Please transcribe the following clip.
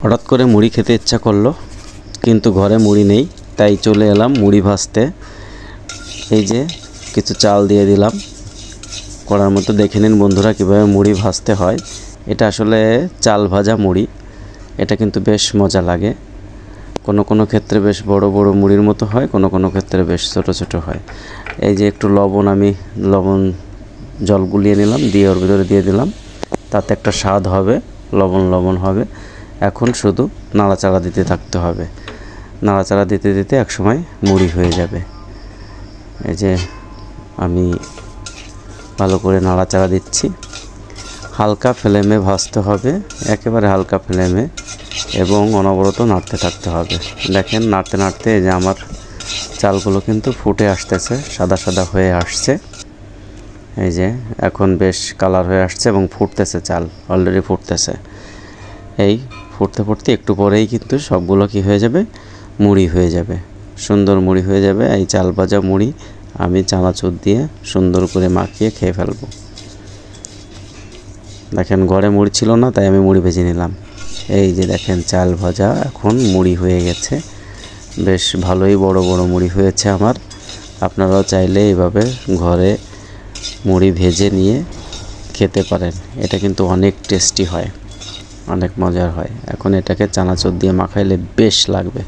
হঠাৎ করে মুড়ি খেতে ইচ্ছা করলো, কিন্তু ঘরে মুড়ি নেই, তাই চলে এলাম মুড়ি ভাজতে। এই যে কিছু চাল দিয়ে দিলাম কড়ার মধ্যে। দেখে নিন বন্ধুরা কীভাবে মুড়ি ভাজতে হয়। এটা আসলে চাল ভাজা মুড়ি। এটা কিন্তু বেশ মজা লাগে। কোনো ক্ষেত্রে বেশ বড় বড় মুড়ির মতো হয়, কোনো ক্ষেত্রে বেশ ছোট ছোট হয়। এই যে একটু লবণ জল গুলিয়ে নিলাম, দিয়ে ওর ভিতরে দিয়ে দিলাম, তাতে একটা স্বাদ হবে, লবণ হবে। এখন শুধু নাড়াচাড়া দিতে থাকতে হবে। নাড়াচাড়া দিতে দিতে একসময় মুড়ি হয়ে যাবে। এই যে আমি ভালো করে নাড়াচাড়া দিচ্ছি। হালকা ফ্লেমে ভাজতে হবে, একেবারে হালকা ফ্লেমে, এবং অনবরত নাড়তে থাকতে হবে। দেখেন নাড়তে নাড়তে এই যে আমার চালগুলো কিন্তু ফুটে আসতেছে, সাদা সাদা হয়ে আসছে। এই যে এখন বেশ কালার হয়ে আসছে এবং ফুটতেছে, চাল অলরেডি ফুটতেছে। এই ফুটতে ফুটতে একটু পরেই কিন্তু সবগুলো কি হয়ে যাবে, মুড়ি হয়ে যাবে, সুন্দর মুড়ি হয়ে যাবে। এই চাল ভাজা মুড়ি আমি চানাচুর দিয়ে সুন্দর করে মাখিয়ে খেয়ে ফেলবো। দেখেন ঘরে মুড়ি ছিল না, তাই আমি মুড়ি ভেজে নিলাম। এই যে দেখেন চাল ভাজা এখন মুড়ি হয়ে গেছে, বেশ ভালোই বড় বড় মুড়ি হয়েছে আমার। আপনারাও চাইলে এইভাবে ঘরে মুড়ি ভেজে নিয়ে খেতে পারেন। এটা কিন্তু অনেক টেস্টি হয়, অনেক মজার হয়। এখন এটাকে চানাচুর দিয়ে মাখাইলে বেশ লাগবে।